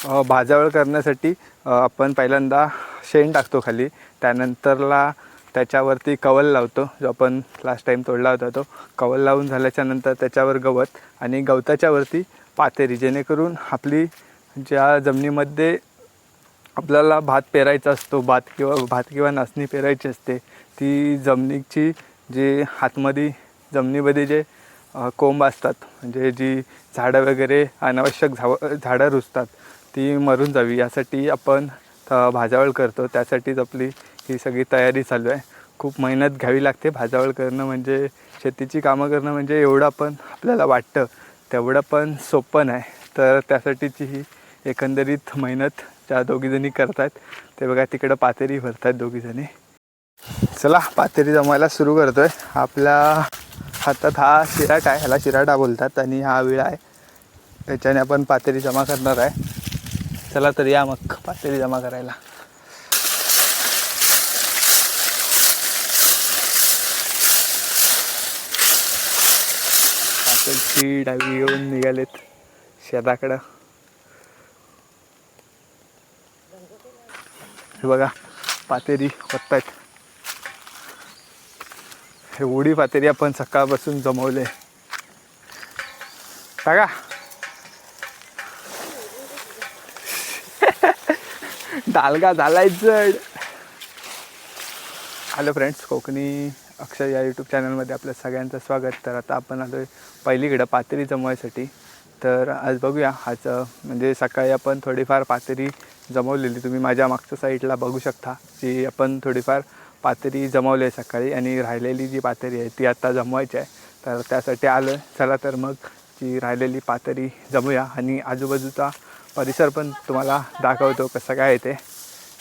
भाजावळ करण्यासाठी आपण पहिल्यांदा शेण टाकतो खाली, त्यानंतरला त्याच्यावरती कवल लावतो, जो आपण लास्ट टाईम तोडला होता तो कवल लावून झाल्याच्यानंतर त्याच्यावर गवत आणि गवताच्या वरती पातेरी, जेणेकरून आपली ज्या जमिनीमध्ये आपल्याला भात पेरायचा असतो, भात किंवा नाचणी पेरायची असते, ती जमिनीची जे आतमध्ये जमिनीमध्ये जे कोंब असतात, म्हणजे जी झाडं वगैरे अनावश्यक झाडं रुजतात ती मरून जावी यासाठी आपण भाजावळ करतो. त्यासाठीच आपली ही सगळी तयारी चालू आहे. खूप मेहनत घ्यावी लागते. भाजावळ करणं म्हणजे, शेतीची कामं करणं म्हणजे एवढं पण आपल्याला वाटतं तेवढं पण सोपं नाही. तर त्यासाठीची ही एकंदरीत मेहनत ज्या दोघीजणी करत आहेत ते बघा, तिकडं पातेरी भरत आहेत दोघीजणी. चला पातेरी जमायला सुरू करतो आहे. आपल्या हातात हा शिराट आहे, ह्याला शिराटा बोलतात, आणि हा विळा आहे, त्याच्याने आपण पातेरी जमा करणार आहे. चला तर या मग पातेरी जमा करायला. पातेरीची डावी घेऊन निघालेत शेताकडं. हे बघा पातेरी होतायत. एवढी पातेरी आपण सकाळपासून जमवले. बघा डालगा झालाय जड. हॅलो फ्रेंड्स, कोकणी अक्षय या यूट्यूब चॅनलमध्ये आपल्या सगळ्यांचं स्वागत. तर आता आपण आलो आहे पहिलीकडं पातेरी जमवायसाठी. तर आज बघूया, आज म्हणजे सकाळी आपण थोडीफार पातेरी जमवलेली, तुम्ही माझ्या मागच्या साईडला बघू शकता, जी आपण थोडीफार पातेरी जमवली आहे सकाळी, आणि राहिलेली जी पातेरी आहे ती आत्ता जमवायची आहे. तर त्यासाठी आलो आहे. चला तर मग जी राहिलेली पातेरी जमूया, आणि आजूबाजूचा परिसर पण तुम्हाला दाखवतो कसं काय आहे ते.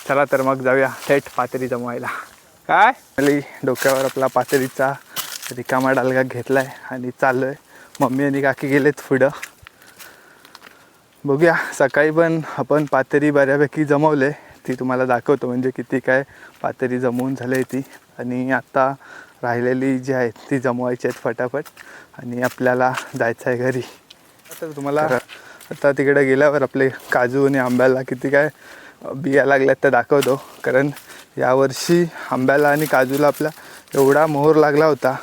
चला तर मग जाऊया थेट पातेरी जमवायला. काय खाली डोक्यावर आपला पातेरीचा रिकामा डालगा घेतला आहे आणि चाललो आहे. मम्मी आणि काकी गेलेत पुढं. बघूया, सकाळी पण आपण पातेरी बऱ्यापैकी जमवले, ती तुम्हाला दाखवतो म्हणजे किती काय पातेरी जमवून झाली ती. आणि आत्ता राहिलेली जी आहे ती जमवायची आहेत फटाफट, आणि आपल्याला जायचं आहे घरी. तर तुम्हाला आता तिकडे गेल्यावर आपले काजू आणि आंब्याला किती काय बिया लागल्यात त्या दाखवतो. कारण यावर्षी आंब्याला आणि काजूला आपला एवढा मोहर लागला होता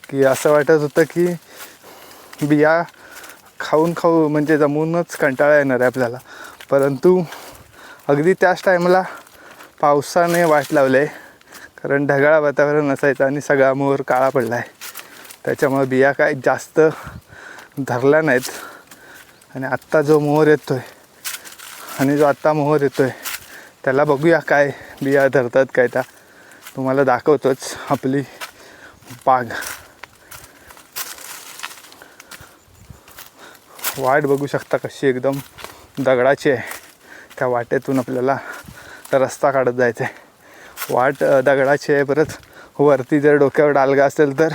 की असं वाटत होतं की बिया खाऊन म्हणजे जमवूनच कंटाळा येणार आहे आपल्याला. परंतु अगदी त्याच टायमाला पावसाने वाट लावले आहे, कारण ढगाळ वातावरण असायचं आणि सगळा मोहर काळा पडला आहे. त्याच्यामुळे बिया काय जास्त धरल्या नाहीत. आणि आत्ता जो मोहर येतो आहे, आणि जो आत्ता मोहर येतो आहे त्याला बघूया काय बिया धरतात काय, त्या तुम्हाला दाखवतोच. आपली बाग वाट बघू शकता कशी एकदम दगडाची आहे. त्या वाटेतून आपल्याला रस्ता काढत जायचा आहे. वाट दगडाची आहे. परत वरती जर डोक्यावर डालगा असेल तर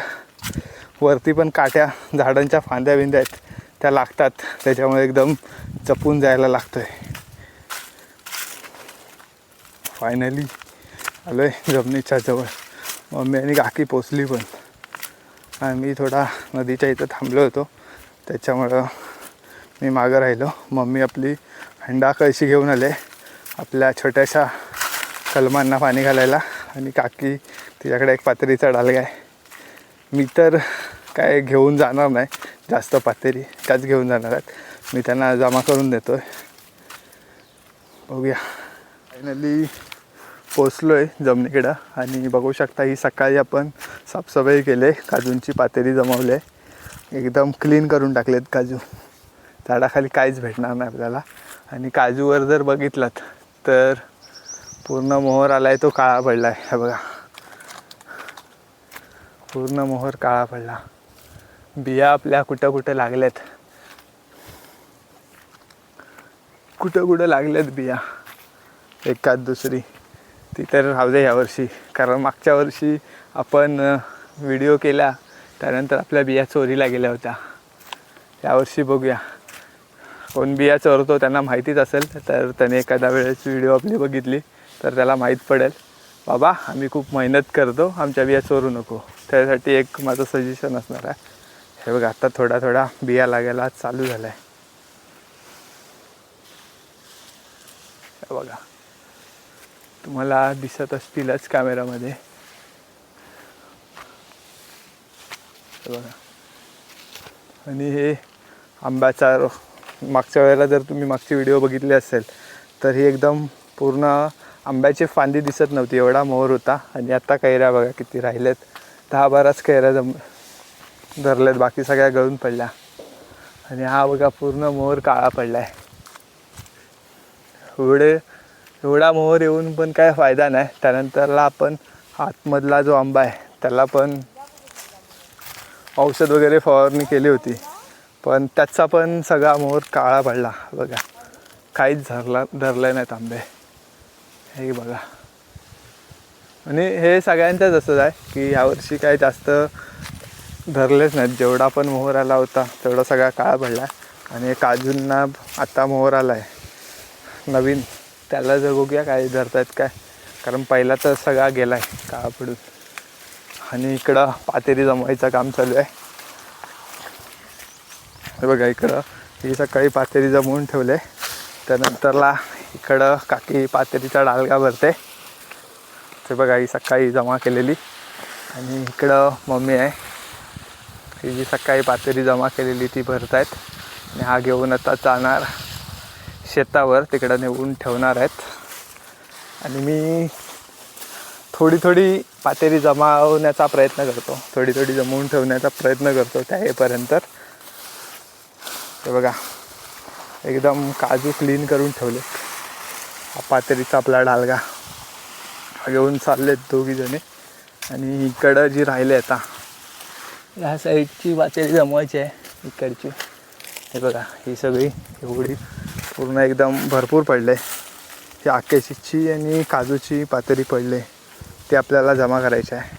वरती पण काट्या, झाडांच्या फांद्या बिंद्या आहेत त्या लागतात, त्याच्यामुळे एकदम जपून जायला लागतो आहे. फायनली आलो आहे जमिनीच्या जवळ. मम्मी आणि काकी पोचली पण, आणि मी थोडा नदीच्या इथं थांबलो होतो, त्याच्यामुळं मी मागं राहिलो. मम्मी आपली हंडा कळशी घेऊन आले आपल्या छोट्याशा कलमांना पाणी घालायला, आणि काकी तिच्याकडे एक पातेरीचा डालगा आहे. मी तर काय घेऊन जाणार नाही जास्त पातेरी, त्याच घेऊन जाणार आहेत. मी त्यांना जमा करून देतो आहे. बघूया, फायनली पोचलो आहे जमिनीकडं. आणि बघू शकता ही सकाळी आपण साफसफाई केली, काजूंची पातेरी जमवले, एकदम क्लीन करून टाकलेत काजू. झाडाखाली काहीच भेटणार नाही आपल्याला. आणि काजूवर जर बघितलात तर पूर्ण मोहर आला आहे, तो काळा पडला आहे. हे बघा, पूर्ण मोहर काळा पडला. बिया आपल्या कुठं कुठं लागल्यात, कुठं लागल्यात बिया, एकात दुसरी. ती तर राहू दे यावर्षी, कारण मागच्या वर्षी आपण व्हिडिओ केला त्यानंतर आपल्या बिया चोरीला गेल्या होत्या. यावर्षी बघूया, कोण बिया चोरतो त्यांना माहितीच असेल, तर त्याने एखाद्या वेळेस व्हिडिओ आपली बघितली तर त्याला माहीत पडेल, बाबा आम्ही खूप मेहनत करतो, आमच्या बिया चोरू नको. त्यासाठी एक माझं सजेशन असणार आहे. हे बघा, आता थोडा बिया लागायला चालू झाला आहे. बघा, तुम्हाला दिसत असतीलच कॅमेरामध्ये. बघा, आणि हे आंब्याचा मागच्या वेळेला जर तुम्ही मागची व्हिडिओ बघितली असेल तर ही एकदम पूर्ण आंब्याची फांदी दिसत नव्हती, एवढा मोहर होता. आणि आता कैऱ्या बघा किती राहिल्यात, 10-12च कैऱ्या धरल्यात, बाकी सगळ्या गळून पडल्या. आणि हा बघा पूर्ण मोहर काळा पडला आहे. एवढा मोहर येऊन पण काय फायदा नाही. त्यानंतरला आपण आतमधला जो आंबा आहे त्याला पण औषध वगैरे फवारणी केली होती, पण त्याचा पण सगळा मोहर काळा पडला. बघा, काहीच धरले नाहीत आंबे, हे बघा. आणि हे सगळ्यांच्याच असंच आहे की यावर्षी काही जास्त धरलेच नाहीत. जेवढा पण मोहर आला होता तेवढा सगळा काळा पडला. आणि काजूंना आता मोहर आला आहे नवीन, त्याला जर बघूया काय धरतायत काय, कारण पहिला तर सगळा गेला आहे काळा पडून. आणि इकडं पातेरी जमवायचं काम चालू आहे. हे बघा, इकडं ही सकाळी पातेरी जमवून ठेवले. त्यानंतरला इकडं काकी पातेरीचा डालगा भरते. ते बघा, ही सकाळी जमा केलेली. आणि इकडं मम्मी आहे, ही जी सकाळी पातेरी जमा केलेली ती भरतायत. आणि हा घेऊन आता जाणार शेतावर, तिकडं नेऊन ठेवणार आहेत. आणि मी थोडी पातेरी जमावण्याचा प्रयत्न करतो, थोडी जमवून ठेवण्याचा प्रयत्न करतो त्या येईपर्यंत. हे बघा, एकदम काजू क्लीन करून ठेवले. हा पातेरीचा आपला डालगा घेऊन चाललेत दोघीजणी. आणि इकडं जी राहिले आता ह्या साईडची पातेरी जमवायची आहे, इकडची. हे बघा, ही सगळी एवढी पूर्ण एकदम भरपूर पडले. ही आकेशीची आणि काजूची पातेरी पडले, ते आपल्याला जमा करायचे आहे.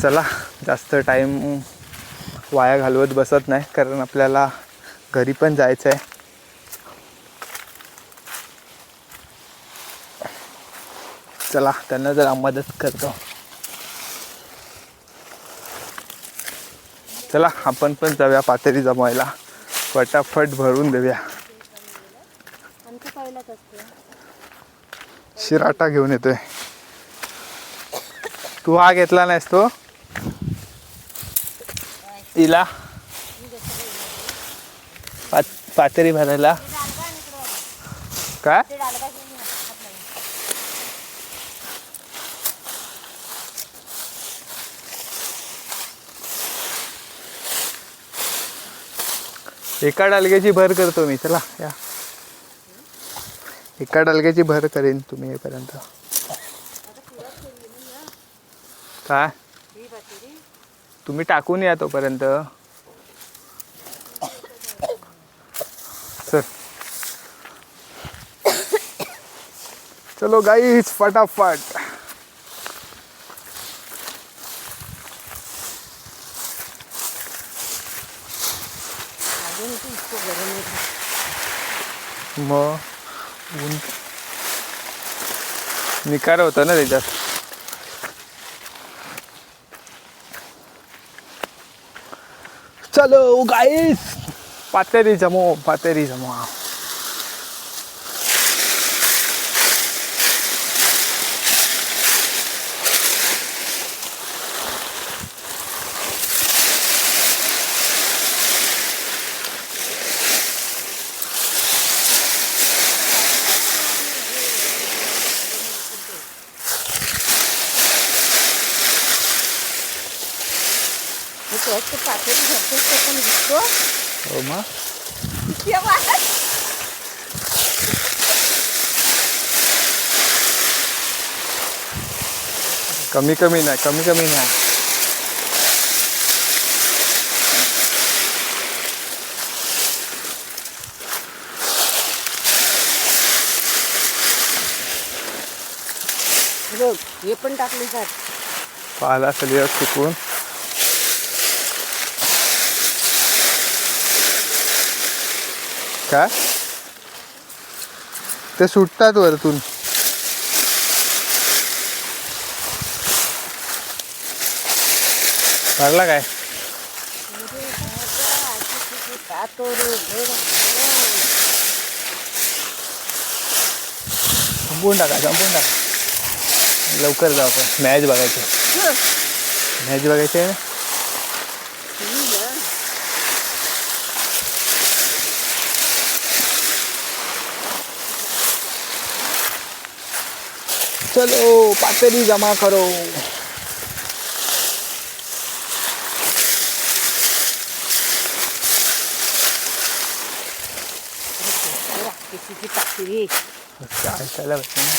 चला, जास्त टाईम वाया घालवत बसत नाही, कारण आपल्याला घरी पण जायचं आहे. चला, त्यांना जरा मदत करतो. चला, आपण पण जाऊया पातेरी जमवायला, फटाफट भरून देऊया. शिराटा घेऊन येतोय. तू हा घेतला नाहीस तो इला पातेरी भरायला काय? एका डालग्याची भर करतो मी. चला या, एका डालग्याची भर करेन तुम्ही येईपर्यंत. काय तुम्ही टाकून या तोपर्यंत. सर चलो गाईज, फटाफट. मग ऊन निकार होता ना त्याच्यात. चलो गाईस, पातेरी जमो, पातेरी जमवा. हो मग कमी नाही. हे पण टाकले जात पाला सगळं सुकून. काय ते सुटतात वरतून. भरला काय? संपवून टाका लवकर जाऊ आपण मॅच बघायची आहे ना. चलो पातेरी जमा करो. किती पातेरी काय त्याला भेटलं ना.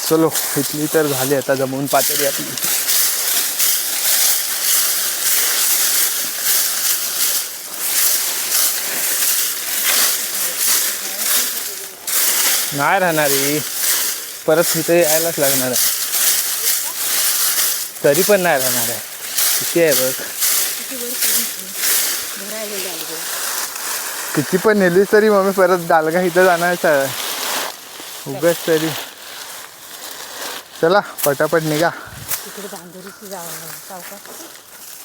चलो इथली तर झाली आता जमवून पातेरी आपली. नाही राहणार ही परत इथे यायलाच लागणार आहे. तरी पण नाही राहणार आहे. किती आहे बघ. किती पण नेलीस तरी मम्मी परत डालगा इथं जाणारच आहे उगाच तरी. चला पटापट निघा.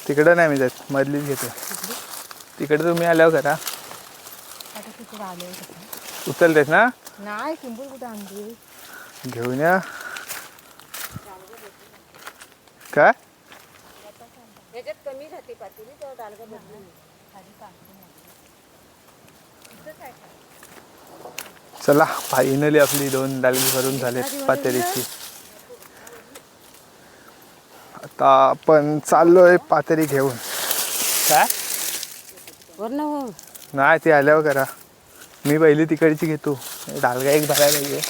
तिकडं नाही मी जात मधलीच घेतो. तिकडे तुम्ही आल्यावर करा. उचलतेस ना. नाही किंबूल कुठे आणली घेऊन या. काय त्याच्यात कमी राहते पातेली तर डालगा बदलून चला फायनली आपली 2 डालगी भरून झालेत पातेरीची. आता आपण चाललोय पातेरी घेऊन. काय नाही ते आल्यावर करा. मी पहिली तिकडची घेतो. डालगा एक भरायला पाहिजे.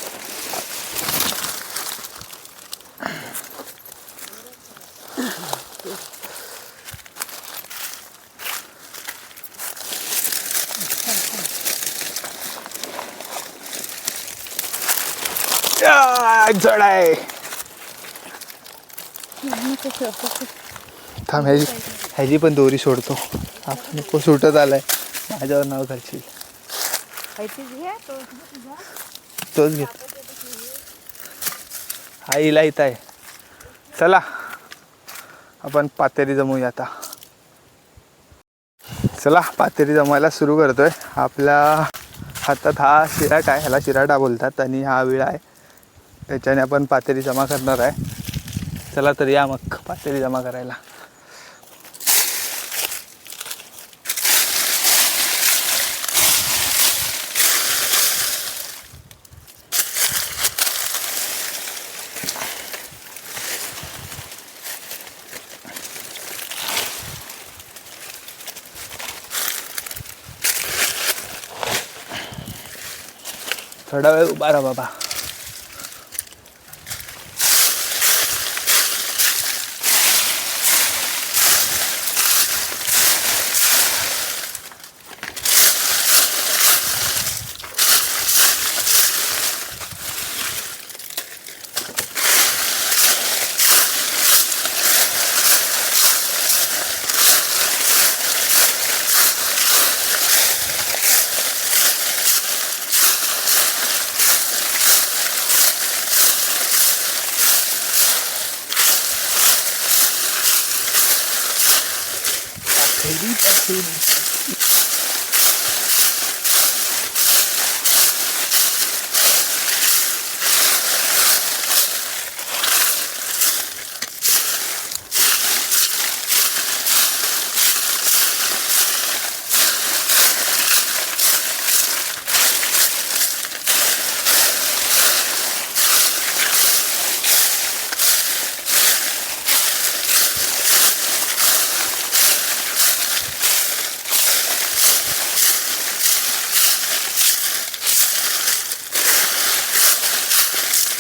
जड आहे. थांब ह्याची पण दोरी सोडतो. आपण नको सुटत आलाय माझ्यावर नाव घालशील. तोच घेत हा हिला इथं आहे. चला आपण पातेरी जमवूया आता. चला पातेरी जमायला सुरू करतोय. आपल्या हातात हा शिराट आहे. ह्याला शिराटा बोलतात आणि हा विळा आहे. त्याच्याने आपण पातेरी जमा करणार आहे. चला तर या मग पातेरी जमा करायला. थोडा वेळ उभा राहा बाबा.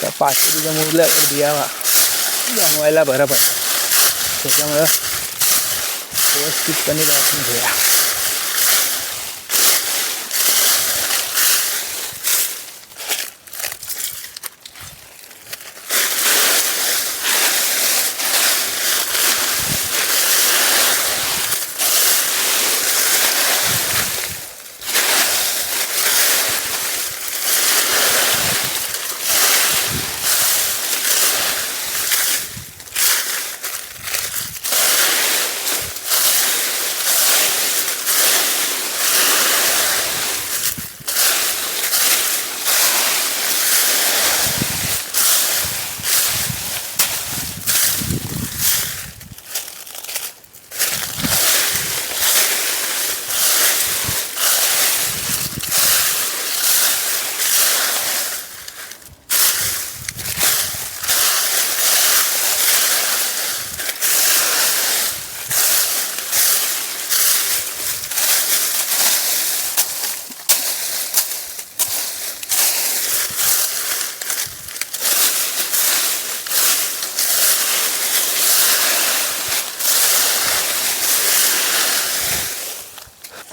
त्या पातेरीच्या मुरल्यावर बियावा जमवायला बरं पडतं. त्याच्यामुळं व्यवस्थितपणे दाखवून घेऊया.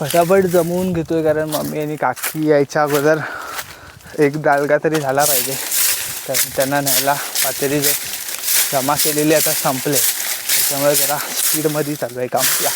पटापट जमवून घेतोय, कारण मम्मी आणि काकी यायच्या अगोदर एक दालगा तरी झाला पाहिजे. कारण त्यांना न्यायला पातेरी जो जमा केलेली आता संपले, त्याच्यामुळे जरा स्पीडमध्ये चालू आहे काम आपला.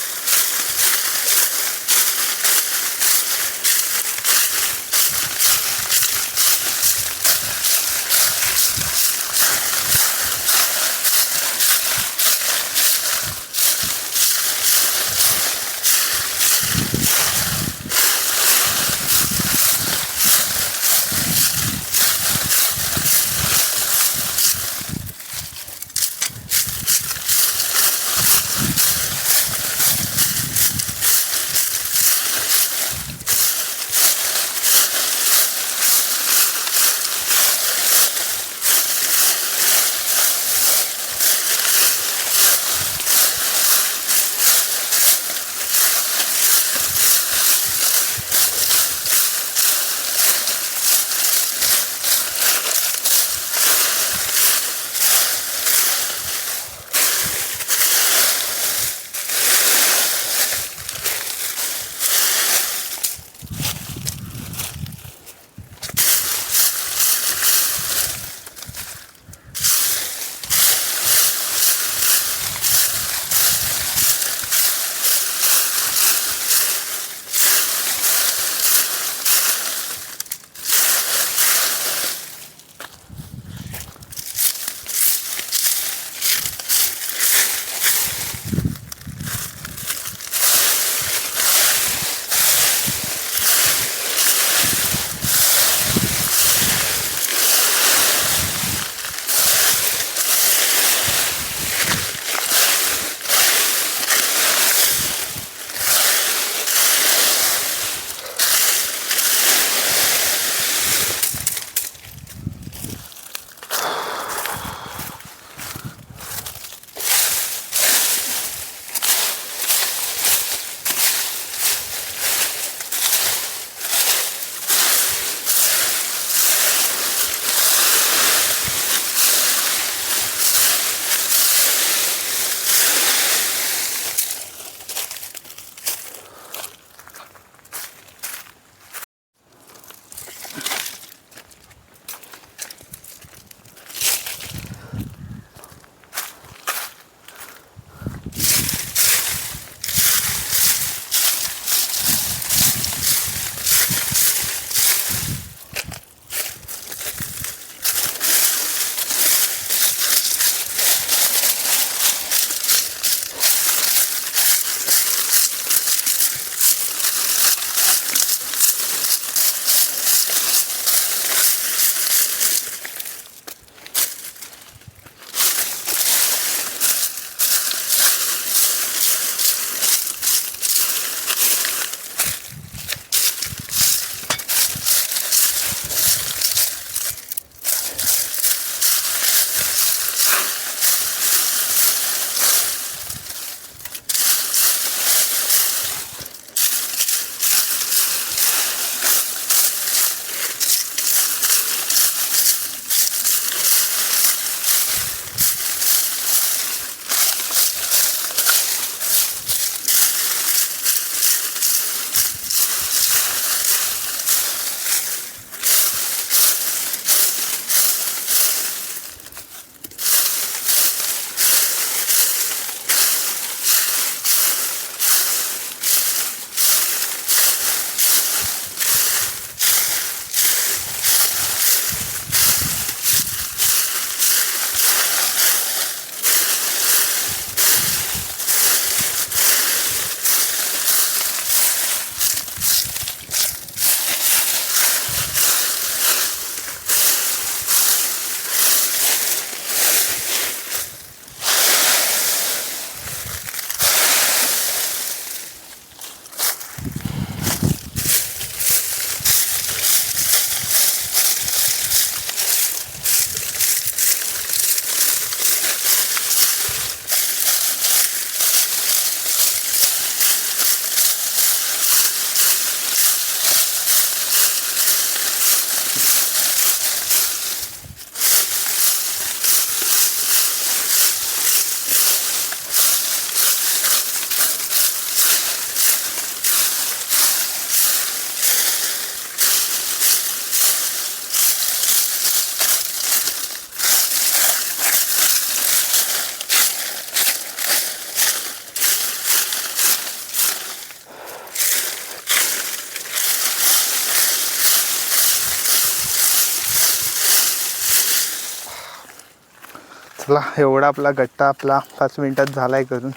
चला, एवढा आपला गट्टा आपला 5 मिनिटात झाला आहे करून.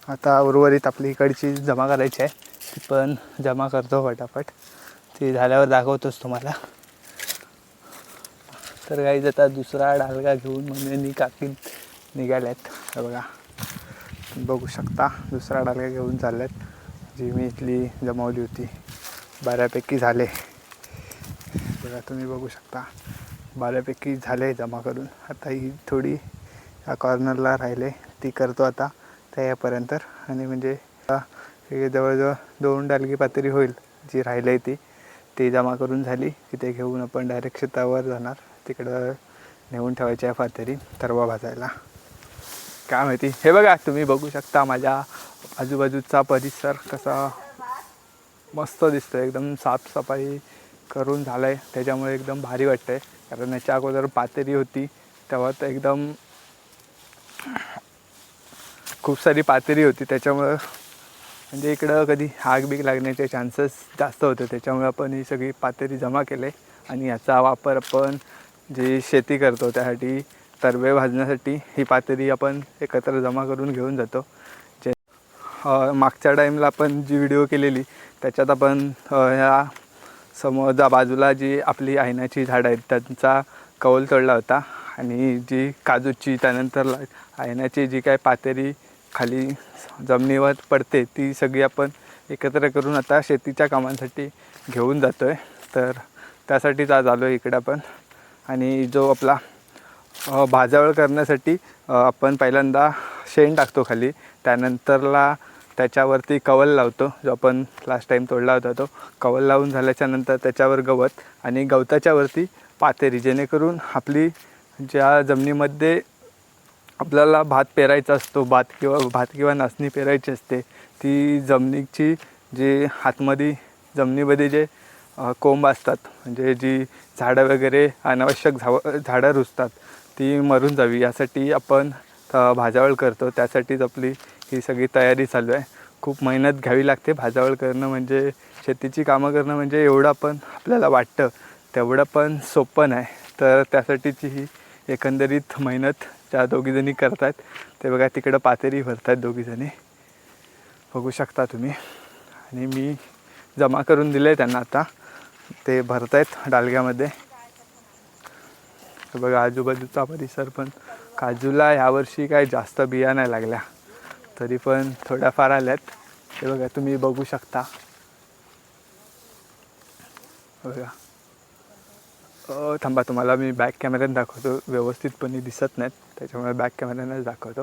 आता उर्वरित आपली इकडची जमा करायची आहे, ती पण जमा करतो फटाफट. ती झाल्यावर दाखवतोच तुम्हाला. तर काही आता दुसरा डालगा घेऊन मम्मीनी काकी निघाल्यात. हे बघा, तुम्ही बघू शकता दुसरा डालगा घेऊन चालल्यात, जी मी इथली जमावली होती. बऱ्यापैकी झाले बघा, तुम्ही बघू शकता बऱ्यापैकी झाले जमा करून. आता ही थोडी या कॉर्नरला राहिले, ती करतो आता त्या यापर्यंत. आणि म्हणजे हे जवळजवळ 2 डालगी पातळी होईल जी राहिली आहे ती जमा करून झाली की ते घेऊन आपण डायरेक्ट शेतावर जाणार. तिकडं नेऊन ठेवायची आहे पातळी तरवा भाजायला. काय माहिती. हे बघा, तुम्ही बघू शकता माझ्या आजूबाजूचा परिसर कसा मस्त दिसतो. एकदम साफसफाई करून झालं आहे, त्याच्यामुळे एकदम भारी वाटतं आहे. कारण याच्या अगोदर पातेरी होती तेव्हा तर एकदम खूप सारी पातेरी होती, त्याच्यामुळं म्हणजे इकडं कधी आग बीग लागण्याचे चान्सेस जास्त होते. त्याच्यामुळे आपण ही सगळी पातेरी जमा केले आणि याचा वापर आपण जी शेती करतो त्यासाठी तरवे भाजण्यासाठी ही पातेरी आपण एकत्र जमा करून घेऊन जातो. जे मागच्या टाईमला आपण जी व्हिडिओ केलेली त्याच्यात आपण ह्या समोरच्या बाजूला जी आपली आयनाची झाडं आहेत त्यांचा कौल तोडला होता. आणि जी काजूची त्यानंतर आयनाची जी काय पातेरी खाली जमिनीवर पडते ती सगळी आपण एकत्र करून आता शेतीच्या कामांसाठी घेऊन जातो आहे. तर त्यासाठीच आज आलो आहे इकडं आपण. आणि जो आपला भाजावळ करण्यासाठी आपण पहिल्यांदा शेण टाकतो खाली, त्यानंतरला त्याच्यावरती कवल लावतो. जो आपण लास्ट टाईम तोडला होता तो कवल लावून झाल्याच्यानंतर त्याच्यावर गवत आणि गवताच्यावरती पातेरी, जेणेकरून आपली ज्या जमिनीमध्ये आपल्याला भात पेरायचा असतो, भात किंवा नाचणी पेरायची असते, ती जमिनीची जी आतमध्ये जमिनीमध्ये जे कोंब असतात, म्हणजे जी झाडं वगैरे अनावश्यक झाडं रुजतात ती मरून जावी यासाठी आपण भाजावळ करतो. त्यासाठीच आपली ही सगळी तयारी चालू आहे. खूप मेहनत घ्यावी लागते. भाजावळ करणं म्हणजे, शेतीची कामं करणं म्हणजे एवढं पण आपल्याला वाटतं तेवढं पण सोपं नाही. तर त्यासाठीची ही एकंदरीत मेहनत ज्या दोघीजणी करत आहेत ते बघा, तिकडं पातेरी भरत आहेत दोघीजणी, बघू शकता तुम्ही. आणि मी जमा करून दिले त्यांना, आता ते भरत आहेत डालग्यामध्ये. बघा आजूबाजूचा परिसर पण, काजूला यावर्षी काय जास्त बिया नाही लागल्या, तरी पण थोड्याफार आल्यात. हे बघा, तुम्ही बघू शकता. बघा, थांबा, तुम्हाला मी बॅक कॅमेऱ्याने दाखवतो. व्यवस्थितपणे दिसत नाहीत त्याच्यामुळे बॅक कॅमेऱ्यानेच दाखवतो.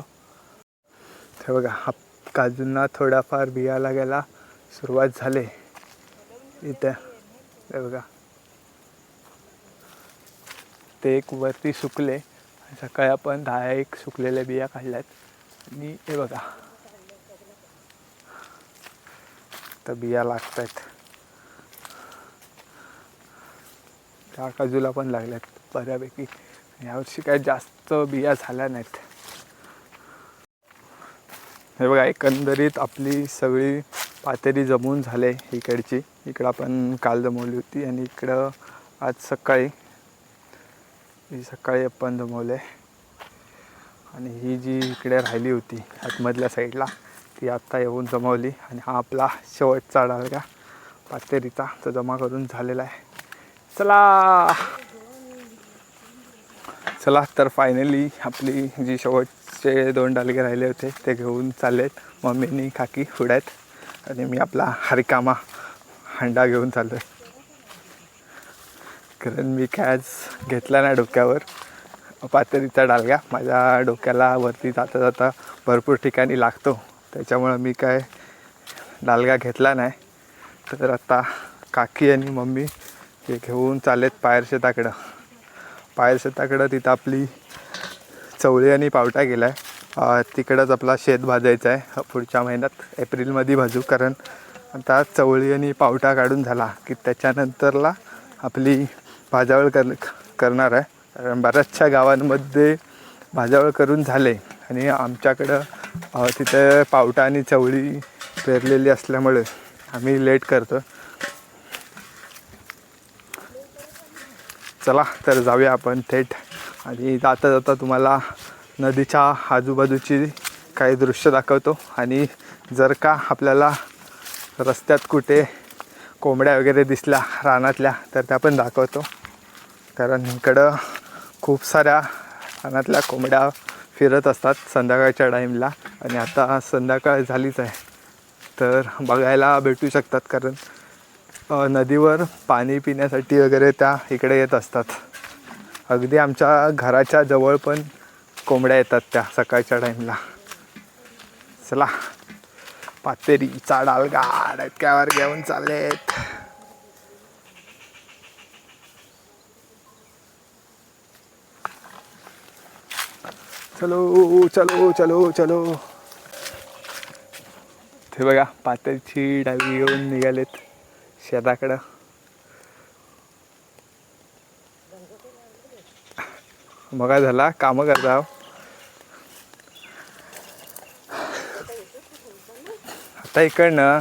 हे बघा, हा काजूंना थोड्याफार बिया लागायला सुरुवात झाली इथं. हे बघा, ते एक वरती सुकले. सकाळी आपण 10-1 सुकलेल्या बिया काढल्यात. आणि हे बघा, तर बिया लागत आहेत. त्या काजूला पण लागल्यात बऱ्यापैकी. यावर्षी काय जास्त बिया झाल्या नाहीत. हे बघा, एकंदरीत आपली सगळी पातेरी जमून झाले इकडची. इकडं आपण काल जमवली होती आणि इकडं आज सकाळी आपण जमवले. आणि ही जी इकडे राहिली होती आतमधल्या साईडला ती आत्ता येऊन जमवली. आणि हा आपला शेवटचा डालगा पातेरीचा तो जमा करून झालेला आहे. चला तर फायनली आपली जी शेवटचे 2 डालगे राहिले होते ते घेऊन चाललेत. मम्मीनी काकी पुढ्यात आणि मी आपला हरिकामा हंडा घेऊन चाललो आहे. कारण मी काय आज घेतला नाही डोक्यावर पातेरीचा डालगा. माझ्या डोक्याला वरती जाता जाता भरपूर ठिकाणी लागतो, त्याच्यामुळं मी काय डालगा घेतला नाही. तर आता काकी आणि मम्मी हे घेऊन चाललेत पायर शेताकडं. तिथं आपली चवळी आणि पावटा गेला आहे. तिकडंच आपला शेत भाजायचा आहे पुढच्या महिन्यात एप्रिलमध्ये भाजू. कारण आता चवळी आणि पावटा काढून झाला की त्याच्यानंतरला आपली भाजावळ करणार आहे. कारण बऱ्याचशा गावांमध्ये भाजावळ करून झाले आणि आमच्याकडं तिथे पावटा आणि चवळी पेरलेली असल्यामुळे आम्ही लेट करतो. चला तर जाऊया आपण थेट. आणि जाता जाता तुम्हाला नदीच्या आजूबाजूची काही दृश्य दाखवतो आणि जर का आपल्याला रस्त्यात कुठे कोंबड्या वगैरे दिसल्या रानातल्या तर त्या पण दाखवतो. कारण इकडं खूप साऱ्या रानातल्या कोंबड्या फिरत असतात संध्याकाळच्या टाईमला आणि आता संध्याकाळ झालीच आहे तर बघायला भेटू शकतात. कारण नदीवर पाणी पिण्यासाठी वगैरे त्या इकडे येत असतात. अगदी आमच्या घराच्या जवळ पण कोंबड्या येतात त्या सकाळच्या टाईमला. चला पातेरीचा डालगा डबक्यावर घेऊन चाललेत. चलो चलो चलो चलो. ते बघा पातेरीची डावी घेऊन निघालेत शेताकडं. बघा झाला कामं करता. आता इकडनं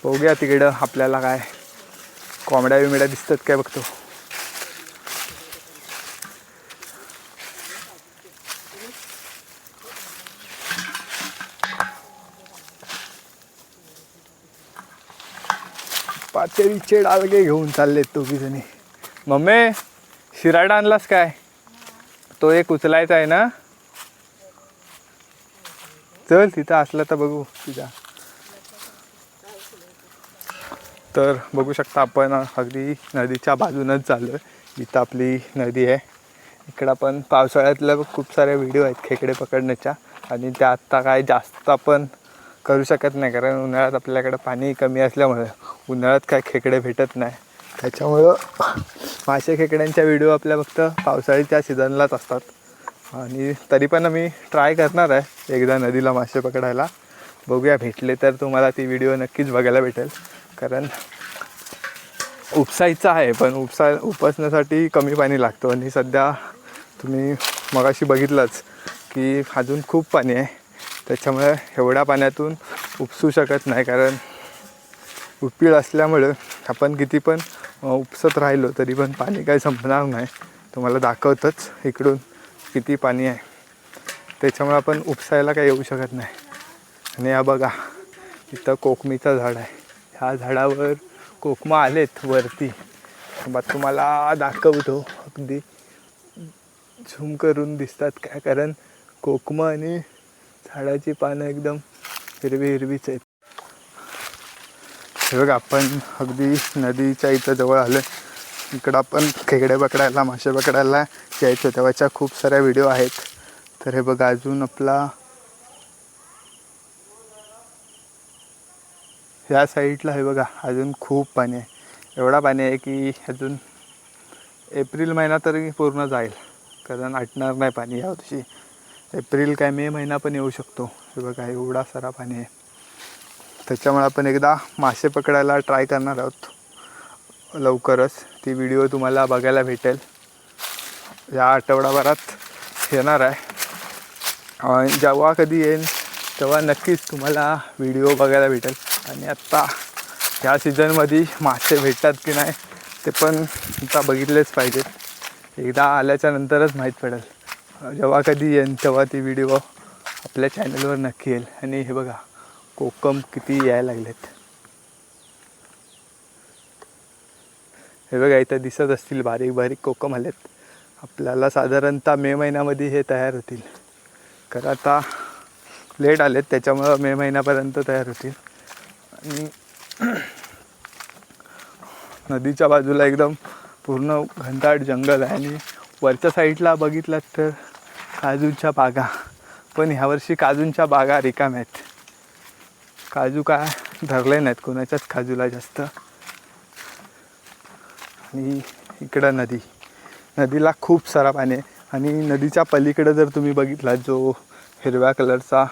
बघूया तिकडं आपल्याला काय कोंबड्या बिमड्या दिसतात काय बघतो. पातेरीचे डालगे घेऊन चाललेत दोघी जणी. मम्मी शिराडा आणलास काय? तो एक उचलायचा आहे ना. चल तिथं असलं तर बघू तिथं. तर बघू शकता आपण अगदी नदीच्या बाजूनच चाललो आहे. इथं आपली नदी आहे. इकडं पण पावसाळ्यातलं खूप सारे व्हिडिओ आहेत खेकडे पकडण्याच्या आणि त्या आत्ता काय जास्त आपण करू शकत नाही कारण उन्हाळ्यात आपल्याकडं पाणी कमी असल्यामुळे उन्हाळ्यात काय खेकडे भेटत नाही. त्याच्यामुळं मासे खेकड्यांच्या व्हिडिओ आपल्या फक्त पावसाळ्याच्या सीझनलाच असतात. आणि तरी पण मी ट्राय करणार आहे एकदा नदीला मासे पकडायला. बघूया भेटले तर तुम्हाला ती व्हिडिओ नक्कीच बघायला भेटेल. कारण उपसायचं आहे पण उपसण्यासाठी कमी पाणी लागतं आणि सध्या तुम्ही मगाशी बघितलंच की अजून खूप पाणी आहे. त्याच्यामुळे एवढ्या पाण्यातून उपसू शकत नाही कारण उपीळ असल्यामुळं आपण किती पण उपसत राहिलो तरी पण पाणी काही संपणार नाही. तुम्हाला दाखवतच इकडून किती पाणी आहे. त्याच्यामुळे आपण उपसायला काही येऊ शकत नाही. आणि हा बघा इथं कोकमीचं झाड आहे. ह्या झाडावर कोकमं आलेत वरती. बा तुम्हाला दाखवतो अगदी झूम करून दिसतात काय कारण कोकमं आणि झाडाची पानं एकदम हिरवी हिरवीच आहेत. हे बघा आपण अगदी नदीच्या इथं जवळ आलो. इकडं आपण खेकडे पकडायला मासे पकडायला यायचो तेव्हाच्या खूप साऱ्या व्हिडिओ आहेत. तर हे बघा अजून आपला ह्या साईडला हे बघा अजून खूप पाणी आहे. एवढा पाणी आहे की अजून एप्रिल महिना तरी पूर्ण जाईल कारण आटणार नाही पाणी यावर्षी. एप्रिल काय मे महिना पण येऊ शकतो. हे बघा एवढा सारा पाणी आहे. त्याच्यामुळे आपण एकदा मासे पकडायला ट्राय करणार आहोत लवकरच. ती व्हिडिओ तुम्हाला बघायला भेटेल या आठवडाभरात येणार आहे. जेव्हा कधी येईल तेव्हा नक्कीच तुम्हाला व्हिडिओ बघायला भेटेल. आणि आत्ता ह्या सीझनमध्ये मासे भेटतात की नाही ते पण आता बघितलेच पाहिजेत. एकदा आल्याच्या नंतरच माहीत पडेल. जेव्हा कधी येईन तेव्हा ती व्हिडिओ आपल्या चॅनलवर नक्की येईल. आणि हे बघा कोकम किती यायला लागलेत. हे बघा इथं दिसत असतील बारीक बारीक कोकम आलेत. आपल्याला साधारणतः मे महिन्यामध्ये हे तयार होतील कारण आता लेट आलेत त्याच्यामुळं मे महिन्यापर्यंत तयार होतील. आणि नदीच्या बाजूला एकदम पूर्ण घनदाट जंगल आहे आणि वरच्या साईडला बघितलं तर काजूच्या बागा. पण ह्यावर्षी काजूंच्या बागा रिकाम्या आहेत. काजू काय धरले नाहीत कोणाच्याच काजूला जास्त. आणि इकडं नदीला खूप सारा पाणी आहे. आणि नदीच्या पलीकडं जर तुम्ही बघितला जो हिरव्या कलरचा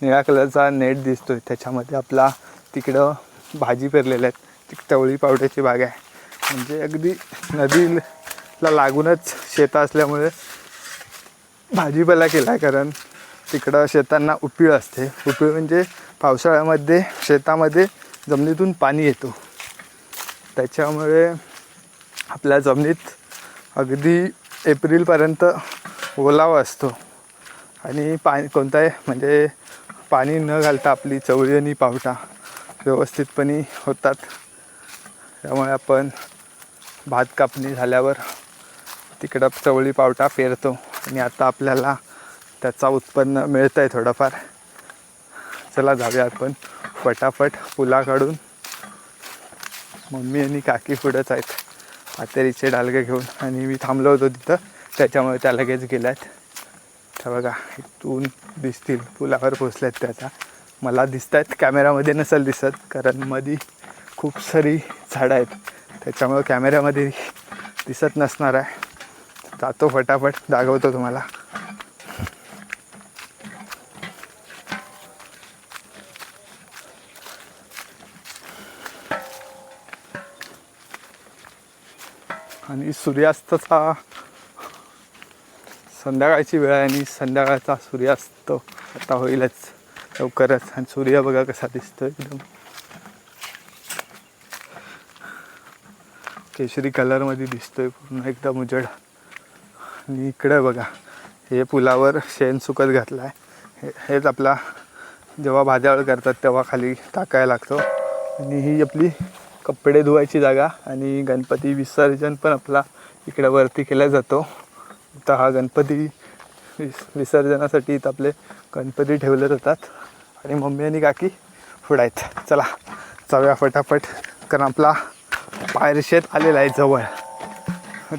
निळ्या कलरचा नेट दिसतो आहे त्याच्यामध्ये आपला तिकडं भाजी पेरलेल्या आहेत. ती टवळी पावट्याची बाग आहे. म्हणजे अगदी नदीला लागूनच शेतं असल्यामुळे भाजीपाला केला आहे कारण तिकडं शेतांना उपीळ असते. उपीळ म्हणजे पावसाळ्यामध्ये शेतामध्ये जमिनीतून पाणी येतो त्याच्यामुळे आपल्या जमिनीत अगदी एप्रिलपर्यंत ओलावा असतो. आणि पाणी कोणताही म्हणजे पाणी न घालता आपली चवळी आणि पावटा व्यवस्थितपणे होतात. त्यामुळे आपण भात कापणी झाल्यावर तिकडं चवळी पावटा पेरतो आणि आता आपल्याला त्याचा उत्पन्न मिळतं आहे थोडंफार. चला जाऊया आपण फटाफट पुला काढून. मम्मी आणि काकी पुढंच आहेत पातेरीचे डालगे घेऊन आणि मी थांबलो होतो तिथं, त्याच्यामुळे त्या लगेच गेल्यात. तर बघा इथून दिसतील पुलावर पोचल्यात त्या. आता मला दिसत आहेत, कॅमेरामध्ये नसेल दिसत कारण मध्ये खूप सारी झाडं आहेत, त्याच्यामुळे कॅमेऱ्यामध्ये दिसत नसणार आहे. जातो फटाफट दाखवतो तुम्हाला. आणि सूर्यास्ताचा संध्याकाळची वेळ आहे आणि संध्याकाळचा सूर्यास्त आता होईलच लवकरच. आणि सूर्य बघा कसा दिसतो, एकदम केशरी कलरमध्ये दिसतोय पूर्ण एकदम उजड. आणि इकडे बघा हे पुलावर शेण सुकत घातलं आहे. हेच आपला जेव्हा भाज्यावळ करतात तेव्हा खाली टाकायला लागतो. आणि ही आपली कपडे धुवायची जागा आणि गणपती विसर्जन पण आपला इकडे वरती केला जातो. इथं हा गणपती विसर्जनासाठी इथं आपले गणपती ठेवले जातात. आणि मम्मी आणि काकी पुढे आहेत. चला जाऊया फटाफट कारण आपला पायरशेत आलेला आहे जवळ.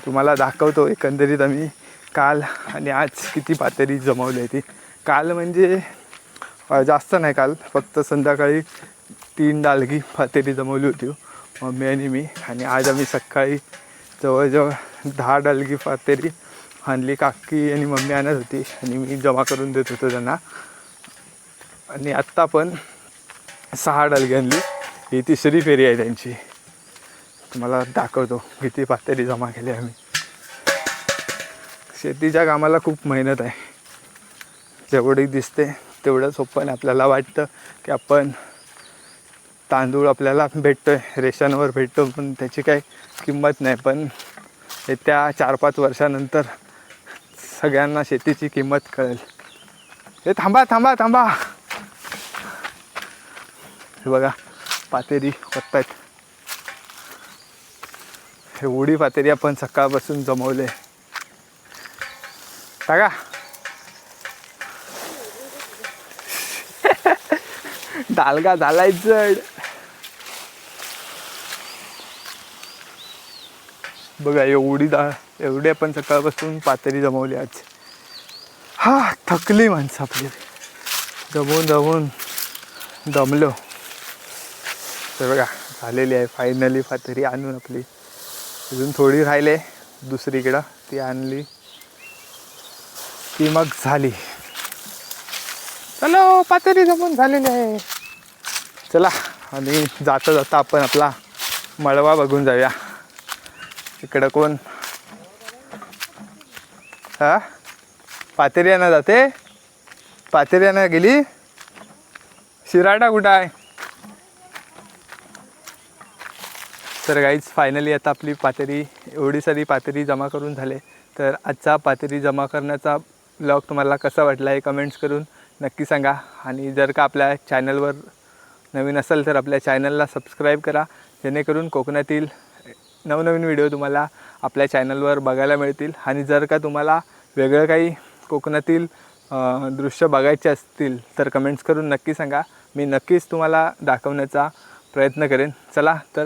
तुम्हाला दाखवतो एकंदरीत आम्ही काल आणि आज किती पातेरी जमवली आहे ती. काल म्हणजे जास्त नाही, काल फक्त संध्याकाळी 3 डालगी पातेरी जमवली होती मम्मी आणि मी. आणि आज आम्ही सकाळी जवळजवळ 10 डालगी पातेरी आणली. काकी आणि मम्मी आणत होती आणि मी जमा करून देत होतो त्यांना. आणि आत्ता पण 6 डालगी आणली. ही 3री फेरी आहे त्यांची. तुम्हाला दाखवतो किती पातेरी जमा केली आम्ही. शेतीच्या कामाला खूप मेहनत आहे, जेवढी दिसते तेवढं सोपं नाही. आपल्याला वाटतं की आपण तांदूळ आपल्याला भेटतो आहे, रेशनवर भेटतो, पण त्याची काही किंमत नाही. पण येत्या 4-5 वर्षानंतर सगळ्यांना शेतीची किंमत कळेल. हे थांबा थांबा थांबा, हे बघा पातेरी होत आहेत. हे उडी पातेरी आपण सकाळपासून जमवले. टाका डालगा झालाय जड. बघा एवढी आपण सकाळपासून पातेरी जमवली आज. हा थकली माणसं आपली, जमवून दमलो. तर बघा झालेली आहे फायनली पातेरी आणून आपली. अजून थोडी राहिले दुसरीकडं, ती आणली ती मग झाली. चलो पातेरी जमून झालेली आहे. चला आणि जाता जाता आपण आपला मळवा बघून जाऊया. इकडं कोण हा पातेरी आणा जाते, पातेरी आणा गेली. शिराडा कुठं आहे? तर गाईज फायनली आता आपली पातेरी एवढी सारी पातेरी जमा करून झाले. तर आजचा पातेरी जमा करण्याचा ब्लॉग तुम्हाला कसा वाटला हे कमेंट्स करून नक्की सांगा. आणि जर का आपल्या चॅनलवर नवीन असेल तर आपल्या चॅनलला सबस्क्राईब करा, जेणेकरून कोकणातील नवनवीन व्हिडिओ तुम्हाला आपल्या चॅनलवर बघायला मिळतील. आणि जर का तुम्हाला वेगळं काही कोकणातील दृश्य बघायचे असतील तर कमेंट्स करून नक्की सांगा, मी नक्कीच तुम्हाला दाखवण्याचा प्रयत्न करेन. चला तर